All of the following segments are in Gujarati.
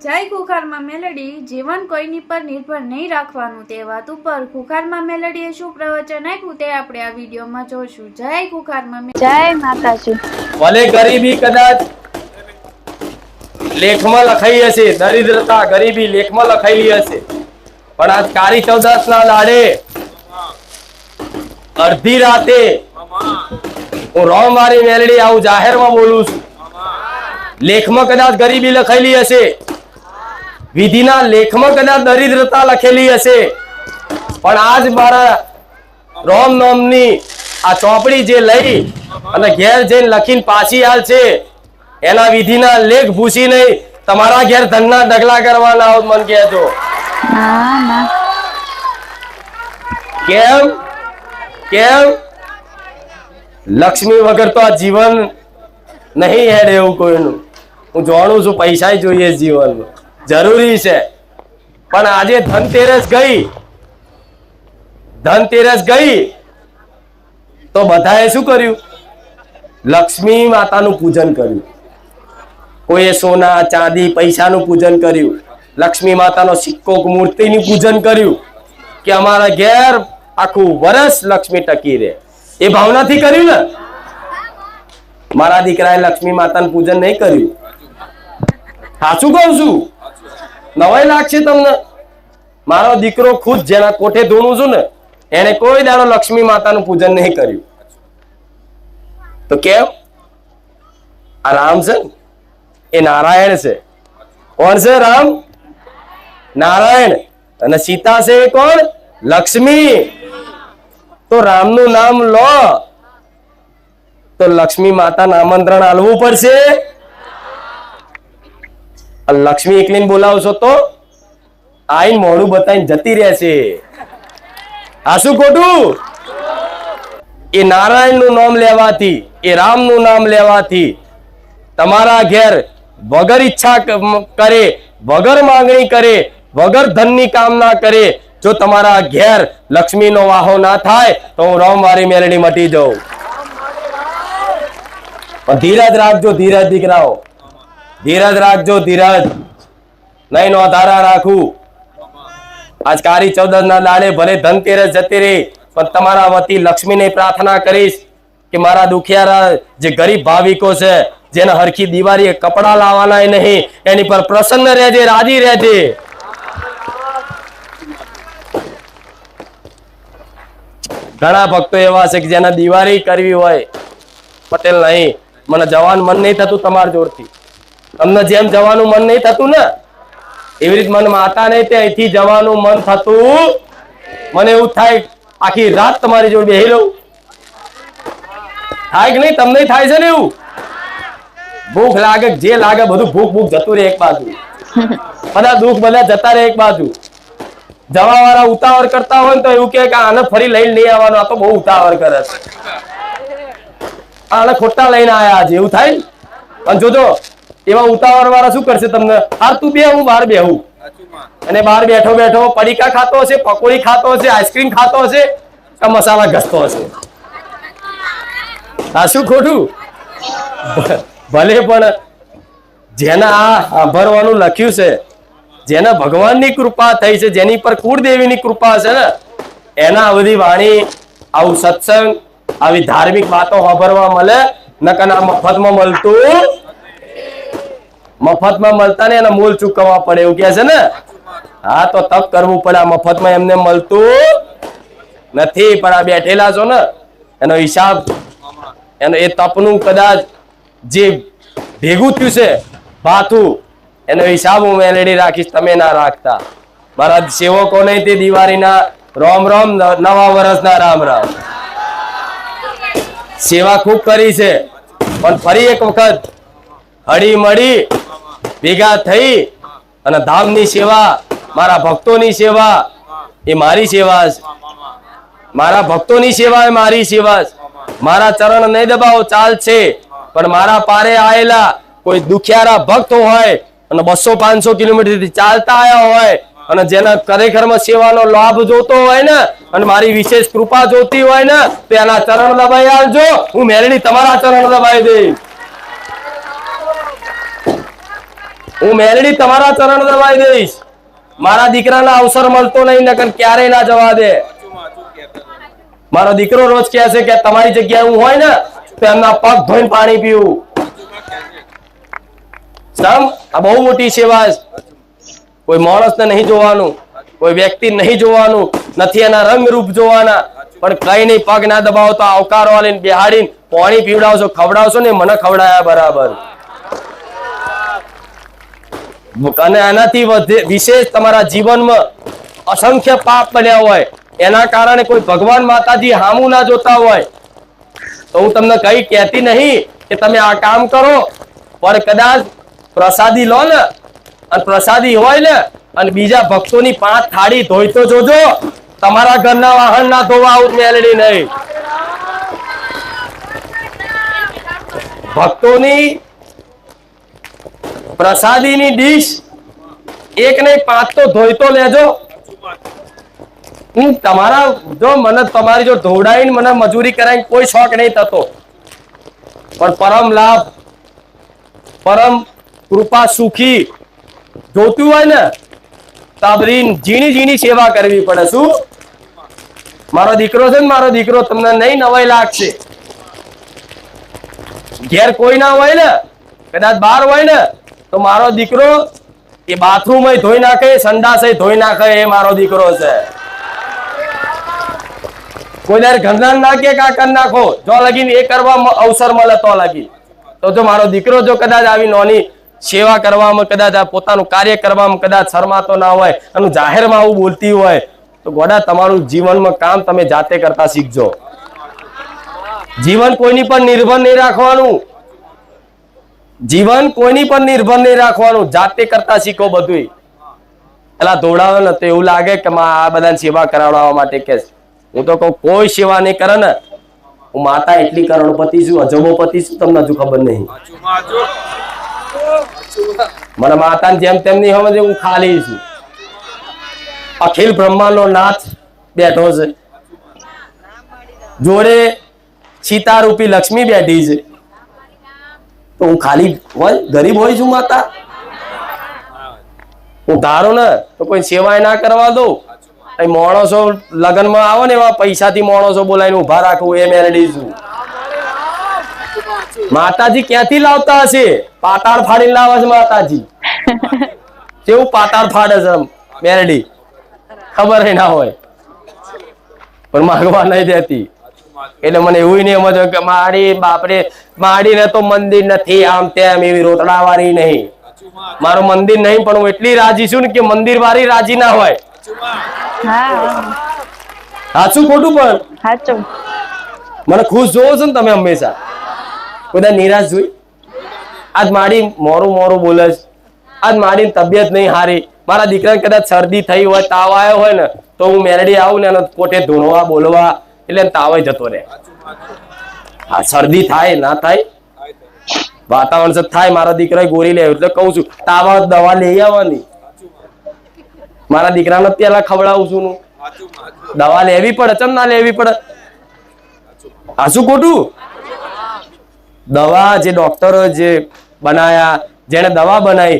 જય ખુખારમાં મેલડી જીવન કોઈની પર નિર્ભર નહીં રાખવાનું તે વાત ઉપર ખુખારમાં મેલડીએ શું પ્રવચન આપ્યું તે આપણે આ વિડીયોમાં જોશું. જય ખુખારમાં જય માતાજી. ભલે ગરીબી કદાચ લેખમાં લખાઈ હશે, દરિદ્રતા ગરીબી લેખમાં લખાયેલી હશે, પણ આજ કાળી ચૌદસ ના દાડે અડધી રાતે હું રોમવારી મેલડી આવું જાહેરમાં બોલું છું. લેખમાં કદાચ ગરીબી લખાયેલી હશે, વિધિના લેખમાં કદાચ દરિદ્રતા લખેલી હશે, પણ આજ મારા રોમ નામની આ ચોપડી જે લઈ અને ઘેર જઈને લખીને પાછી હાલ છે, એના વિધિના લેખ ભૂસી નહીં તમારા ઘેર ધનના ડગલા કરવાના હોત મન કહેજો. કેમ કેમ લક્ષ્મી વગર તો આ જીવન નહીં હેડ એવું કોઈનું. હું જાણું છું પૈસા જોઈએ જીવનમાં જરૂરી છે, પણ આજે ધનતેરસ ગઈ તો બધાએ શું કર્યું? લક્ષ્મી માતાનું પૂજન કર્યું. કોઈએ સોના ચાંદી પૈસાનું પૂજન કર્યું, લક્ષ્મી માતાનો સિક્કો મૂર્તિનું પૂજન કર્યું કે અમારા ઘેર આખું વર્ષ લક્ષ્મી ટકી રહે. એ ભાવનાથી કર્યું ને. મારા દીકરાએ લક્ષ્મી માતાનું પૂજન નહીં કર્યું. સાચું કહું છું, નવાઈ લાગશે તમને. મારો દીકરો ખુદ જેના કોઠે ધોણું છું ને, એને કોઈ દાડો લક્ષ્મી માતાનું પૂજન નહીં કર્યું. તો કેમ? આ રામ છે એ નારાયણ છે. કોણ છે? રામ નારાયણ. અને સીતા છે એ કોણ? લક્ષ્મી. તો રામનું નામ લો તો લક્ષ્મી માતાને આમંત્રણ આલવું પડશે. લક્ષ્મી એકલીને બોલાવશો તો આઈને મોઢું બતાવીને જતી રહેશે. આ શું ખોટું? એ નારાયણનું નામ લેવાથી, એ રામનું નામ લેવાથી તમારા ઘેર વગર ઈચ્છા કરે, વગર માંગણી કરે, વગર ધનની કામના કરે, જો તમારા ઘેર લક્ષ્મીનો વાહો ના થાય તો હું રોમવારી મેલડી મટી જાઉં. પણ ધીરજ રાખજો, ધીરજ દીકરાઓ, ધીરજ રાખજો, ધીરજ નહીં નો ધારા રાખું. આજ કાળી ચૌદસ ના દાડે ભલે ધનતેરસ જતી રહી, પણ તમારા વતી લક્ષ્મીને પ્રાર્થના કરીશ કે મારા દુખિયારા જે ગરીબ ભાવિકો છે, જેને હરખી દિવાળીએ કપડા લાવવાના નહીં, એની પર પ્રસન્ન રહેજે, રાજી રહેજે. ઘણા ભક્તો એવા છે કે જેને દિવાળી કરવી હોય, પટેલ નહીં, મને જવાનું મન નહીં થતું તમારા જોડથી. તમને જેમ જવાનું મન નહીં થતું ને, એવી રીતે મને માતા નહીં તે અહીંથી જવાનું મન થતું. મને એવું થાય આખી રાત તમારી જોડે બેહી રહું. થાય કે નહીં? તમને થાય છે ને એવું? ભૂખ લાગે, જે લાગે બધું ભૂખ જતું રહે એક બાજુ, બધા દુઃખ બધા જતા રહે એક બાજુ. જવા વાળા ઉતાવળ કરતા હોય ને તો એવું કે આને ફરી લઈને નહીં આવવાનો, આ તો બહુ ઉતાવળ કરે છે, આને ખોટા લઈને આયા છે એવું થાય. અને જોજો એવા ઉતાવળ વાળા શું કરશે તમને? હાર તું બે, હું બહાર બેહું. અને બહાર બેઠો બેઠો પડીકા ખાતો હશે, પકોડી ખાતો હશે, આઈસ્ક્રીમ ખાતો હશે, મસાલા ઘસતો હશે. આ શું ખોટું? ભલે પણ જેના આ ભરવાનું લખ્યું છે, જેના ભગવાનની કૃપા થઈ છે, જેની પર કુળદેવીની કૃપા છે ને, એના આ બધી વાણી, આવું સત્સંગ, આવી ધાર્મિક વાતો સાંભળવા મળે. નકર આ મફતમાં મળતું, મફતમાં મળતા ને એના મૂળ ચૂકવવા પડે એવું કે છે ને. હા, તો તપ કરવું પડે. આ મફતમાં એમને મળતું નથી, પણ આ બેઠેલા છો ને, એનો હિસાબ, એનો એ તપનું કદાચ જે ભેગું થયું છે ભાથું, એનો હિસાબ હું મેલેડી રાખીશ, તમે ના રાખતા. મારા સેવકો નહીં તે દિવાળીના રોમ રોમ, નવા વર્ષના રામ રામ. સેવા ખૂબ કરી છે, પણ ફરી એક વખત હળી મળી ભેગા થઈ અને ધામની સેવા, મારા ભક્તોની સેવા એ મારી સેવા છે. મારા ભક્તોની સેવા એ મારી સેવા છે. મારા ચરણ નહીં દબાવો ચાલશે, પણ મારા પારે આવેલા કોઈ દુખિયારા ભક્ત હોય અને 200-500 કિલોમીટરથી ચાલતા આવ્યા હોય અને જેના ખરેખરમાં સેવાનો લાભ જોતો હોય ને, અને મારી વિશેષ કૃપા જોતી હોય ને, તો એના ચરણ દબાઈ આવજો. હું મેલડી તમારા ચરણ દબાઈ દઈશ. હું મેલડી તમારા ચરણ દબાઈ દઈશ. મારા દીકરાના અવસર મળતો નહીં, નકર ક્યારેય ના જવા દે. મારો દીકરો રોજ કહે છે કે તમારી જગ્યાએ હું હોય ને તો એમના પગ ધોઈને પાણી પીવું. આ બહુ મોટી સેવા છે. કોઈ માણસને નહીં જોવાનું, કોઈ વ્યક્તિ નહીં જોવાનું, નથી એના રંગ રૂપ જોવાના, પણ કઈ નહીં પગ ના દબાવો તો આવકારો આલીને બેહાડીને પાણી પીવડાવશો, ખવડાવશો ને મને ખવડાયા બરાબર. અને આનાથી વિશેષ તમારા જીવનમાં અસંખ્ય પાપ બન્યા હોય, એના કારણે કોઈ ભગવાન માતાજી હામું ના જોતા હોય તો હું તમને કઈ કહેતી નહીં કે તમે આ કામ કરો, પણ કદાચ પ્રસાદી લો ને અને પ્રસાદી હોય ને અને બીજા ભક્તોની 5 થાળી ધોઈ તો જોજો. તમારા ઘરના વાહન ના ધોવા આવું મેલડી નહીં. ભક્તોની પ્રસાદીની ડીશ 1 નહીં 5 તો ધોઈ તો લેજો. હું તમારા જો મને તમારી જો ધોડાઈને મને મજૂરી કરાવીને કોઈ શોખ નહીં થતો, પણ પરમ લાભ, પરમ કૃપા સુખી જોતું હોય ને તો આ બધી ઝીણી ઝીણી સેવા કરવી પડે. શું મારો દીકરો છે ને, મારો દીકરો તમને નહીં નવાઈ લાગશે. ઘેર કોઈ ના હોય ને, કદાચ બહાર હોય ને તો મારો દીકરો એ બાથરૂમ ધોઈ નાખે, સંડાસ ધોઈ નાખે, એ મારો દીકરો છે. કોઈ દર ઘરના ના કે કા કરી નાખો, જો લગીન એ કરવા અવસર મળે તો લગી. તો જો મારો દીકરો જો કદાચ આવી નોની સેવા કરવામાં, કદાચ આ પોતાનું કાર્ય કરવામાં કદાચ શરમાતો ના હોય અને જાહેરમાં આવું બોલતી હોય તો ગોડા તમારું જીવનમાં કામ તમે જાતે કરતા શીખજો. જીવન કોઈની પર નિર્ભર નહીં રાખવાનું. જીવન કોઈની પર નિર્ભર નહીં રાખવાનું, જાતે કરતા શીખો બધું. પેલા દોડાવે ને તો એવું લાગે કે આ બધાને સેવા કરાવડાવવા માટે કે હું તો કહું કોઈ સેવા નહીં કરે ને, હું માતા એટલી કરોડપતિ છું, અજબોપતિ છું, તમને હજુ ખબર નહીં. મને માતા જેમ તેમ નહીં સમજે, હું ખાલી છું. અખિલ બ્રહ્માંડનો નાથ બેઠો છે, જોડે સીતારૂપી લક્ષ્મી બેઠી છે, તો હું ખાલી હોય ગરીબ હોય છું માતા? હું ધારો ને તો કોઈ સેવાય ના કરવા દઉં. માણસો લગ્નમાં આવો ને એવા પૈસાથી માણસો બોલાવીને ઉભા રાખવું, એ મેલડી છું. માતાજી ક્યાંથી લાવતા હશે? પાતાળ ફાડીને લાવે છે માતાજી. કેવું પાતાળ ફાડે છે મેલડી, ખબર ના હોય પણ માગવા નહીં દેતી. એટલે મને એવું નહીં સમજો કે મારી બાપરે માડીને તો મંદિર નથી, આમ તેમ એવી રોતડા વાળી નહીં. મારું મંદિર નહીં પણ હું એટલી રાજી છું ને કે મંદિર વાળી રાજી ના હોય. સાચું ખોટું? પણ સાચું. મને ખુશ જોવો છો ને તમે હંમેશા, બધા નિરાશ જોઈ. આજ માડી મોરું મોરું બોલે છે, આજ માડી તબિયત નહીં હારી. મારા દીકરાને કદાચ શરદી થઈ હોય, તાવ આવ્યો હોય ને તો હું મેલડી આવું ને પોતે ધૂણવા બોલવા, એટલે તાવ જતો રહે. હા, શરદી થાય ના થાય, વાતાવરણ છે થાય. મારા દીકરા ગોળી લે એટલે કઉ છું તાવ દવા લઈ આવવાની. મારા દીકરાને પેલા ખવડાવું છું, દવા લેવી પડે, ચમ ના લેવી પડે? આ શું ખોટું? દવા જે ડોક્ટરો જે બનાયા, જેને દવા બનાવી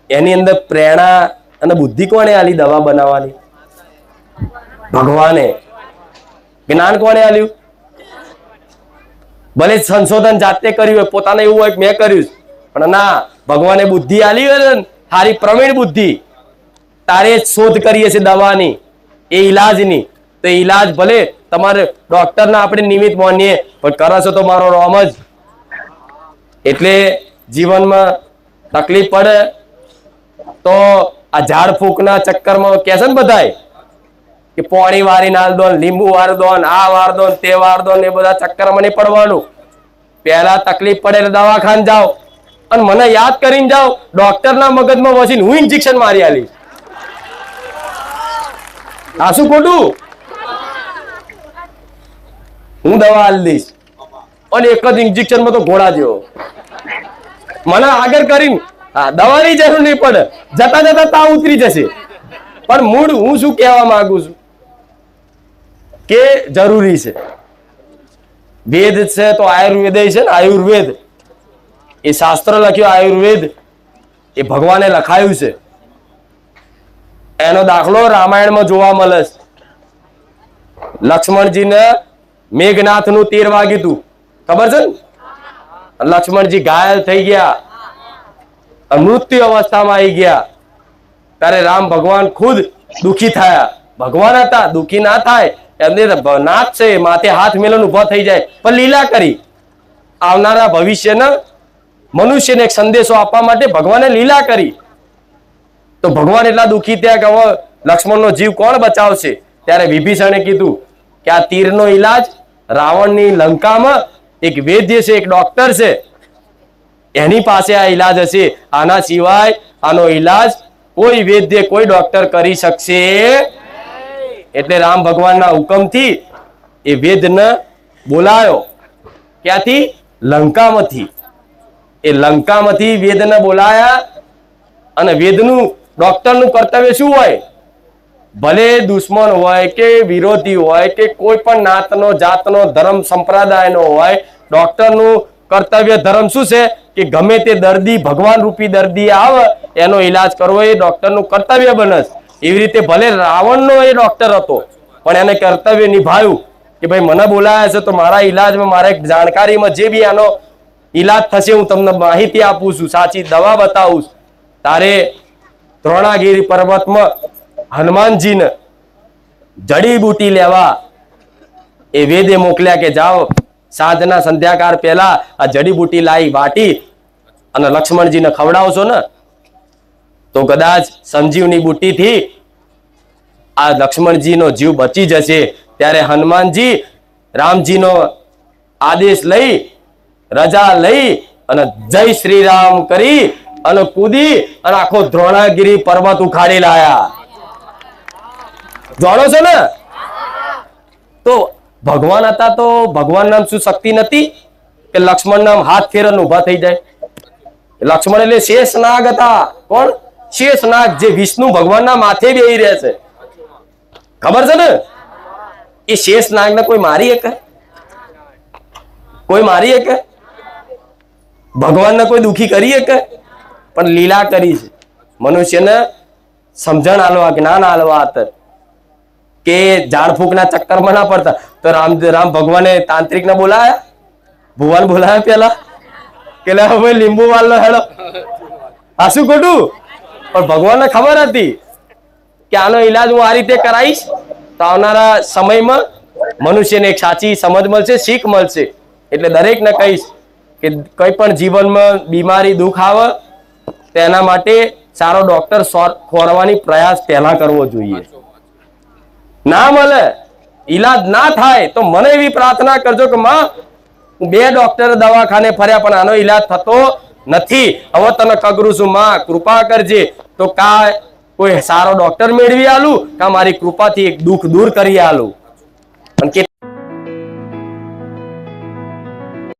એની અંદર પ્રેરણા અને બુદ્ધિ કોણે આલી દવા બનાવવાની? ભગવાને. જ્ઞાન કોણે આલ્યું? ભલે સંશોધન જાતે કર્યું હોય, પોતાને એવું હોય મેં કર્યું, પણ ના, ભગવાને બુદ્ધિ આલી હોય ને, સારી પ્રવીણ બુદ્ધિ. તારે શોધ કરીએ છીએ દવાની, એ ઈલાજની, તો ઈલાજ ભલે તમારે ડોક્ટરના આપણે નિમિત્ત માનીએ પણ કરો છો તો મારો રોમ જ. એટલે જીવનમાં તકલીફ પડે તો આ ઝાડ ફૂંકના ચક્કરમાં કે છે ને બધાય કે પોણી વારી નાલ દો, લીંબુ વાર દો, આ વાર દો, તે વાર દો, એ બધા ચક્કરમાં નહીં પડવાનું. પહેલા તકલીફ પડે એટલે દવાખાને જાઓ અને મને યાદ કરીને જાઓ. ડોક્ટરના મગજમાં વસીને હું ઇન્જેક્શન મારી આલીશ. આ શું ખોટું? હું દવા આલી દઈશ અને એક જ ઇન્જેક્શનમાં તો ઘોડા જેવો. મને આગળ કરીને દવાની જરૂર નહીં પડે, જતા જતા તાવ ઉતરી જશે. પણ મૂળ હું શું કહેવા માંગુ છું કે જરૂરી છે. વેદ છે તો આયુર્વેદ છે ને, આયુર્વેદ એ શાસ્ત્ર લખ્યો આયુર્વેદ, એ ભગવાને લખાયું છે. એનો દાખલો રામાયણમાં જોવા મળે છે. લક્ષ્મણજીને મેઘનાથનું તીર વાગ્યું હતું, ખબર છે ને? લક્ષ્મણજી ઘાયલ થઈ ગયા, મૃત્યુ અવસ્થામાં આવી ગયા. ત્યારે રામ ભગવાન ખુદ દુખી થયા. ભગવાન હતા, દુખી ના થાય, એમને નાથ છે, માથે હાથ મેલન ઉભા થઈ જાય. પણ લીલા કરી આવનારા ભવિષ્યના મનુષ્યને એક સંદેશો આપવા માટે ભગવાને લીલા કરી. તો ભગવાન એટલા દુખી થયા કે હવે લક્ષ્મણનો જીવ કોણ બચાવશે? ત્યારે વિભીષણે કીધું કે આ તીરનો ઈલાજ રાવણની લંકામાં એક વૈદ્ય છે, એક ડોક્ટર છે, એની પાસે આ ઈલાજ હશે. આના સિવાય આનો ઈલાજ કોઈ વૈદ્ય, કોઈ ડોક્ટર કરી શકશે. એટલે રામ ભગવાનના હુકમથી એ વેદને બોલાયો. ક્યાંથી? લંકામાંથી. એ લંકામાંથી વેદને બોલાયા. અને વેદનું, ડોક્ટરનું કર્તવ્ય શું હોય? ભલે દુશ્મન હોય કે વિરોધી હોય કે કોઈ પણ નાતનો, જાતનો, ધર્મ સંપ્રદાયનો હોય, ડોક્ટરનું કર્તવ્ય ધર્મ શું છે કે ગમે તે દર્દી, ભગવાન રૂપી દર્દી આવે એનો ઈલાજ કરવો એ ડોક્ટરનું કર્તવ્ય બને. એવી રીતે ભલે રાવણનો એ ડોક્ટર હતો પણ એને કર્તવ્ય નિભાવ્યું કે ભાઈ મને બોલાયા છે તો મારા ઈલાજમાં, મારા જાણકારીમાં જે બી આનો ઈલાજ થશે હું તમને માહિતી આપું છું, સાચી દવા બતાવું છું. તારે દ્રોણાગીરી પર્વતમાં હનુમાનજીને જડીબુટી લેવા એ વેદે મોકલ્યા કે જાઓ સાંજના સંધ્યાકાળ પહેલા આ જડીબુટી લાવી વાટી અને લક્ષ્મણજીને ખવડાવશો ને તો કદાચ સંજીવની બુટીથી આ લક્ષ્મણજીનો જીવ બચી જશે. ત્યારે હનુમાનજી રામજીનો આદેશ લઈ, રજા લઈ અને જય શ્રી રામ કરી અને કૂદી અને આખો દ્રોણાગીરી પર્વત ઉખાડી લાયા. જાણો છો ને? તો ભગવાન હતા તો ભગવાન નામ શું શક્તિ નથી કે લક્ષ્મણ નામ હાથ ફેરન ઉભા થઈ જાય? લક્ષ્મણ એટલે શેષ નાગ હતા. કોણ? શેષ નાગ, જે વિષ્ણુ ભગવાનના માથે બેહી રહે છે. ખબર છે ને? એ શેષ નાગને કોઈ મારી શકે? કોઈ મારી શકે? ભગવાનને કોઈ દુખી કરી શકે? પણ લીલા કરી છે. મનુષ્યને સમજણ આલવા, જ્ઞાન આલવા હતા કે ઝાડફૂંકના ચક્કરમાં ના પડતા. તો રામ ભગવાને તાંત્રિકને બોલાયા, ભુવન બોલાયા પેલા કે હવે લીંબુ વાળનો હેડો. આ શું ખોટું? પણ ભગવાનને ખબર હતી કે આનો ઈલાજ હું આ રીતે કરાવીશ તો આવનારા સમયમાં મનુષ્યને એક સાચી સમજ મળશે, શીખ મળશે. એટલે દરેકને કહીશ કે કંઈ પણ જીવનમાં બીમારી, દુઃખ આવે તેના માટે સારો ડોક્ટર ખોરવાની પ્રયાસ પહેલા કરવો જોઈએ. ના મળે, ઈલાજ ના થાય તો મને એવી પ્રાર્થના કરજો કે માં હું 2 ડોક્ટર દવાખાને ફર્યા પણ આનો ઈલાજ થતો નથી. હવે તને કગરું છું માં, કૃપા કરજે. તો કા કોઈ સારો ડોક્ટર મેળવી આલું કા મારી કૃપાથી એક દુઃખ દૂર કરી આલું.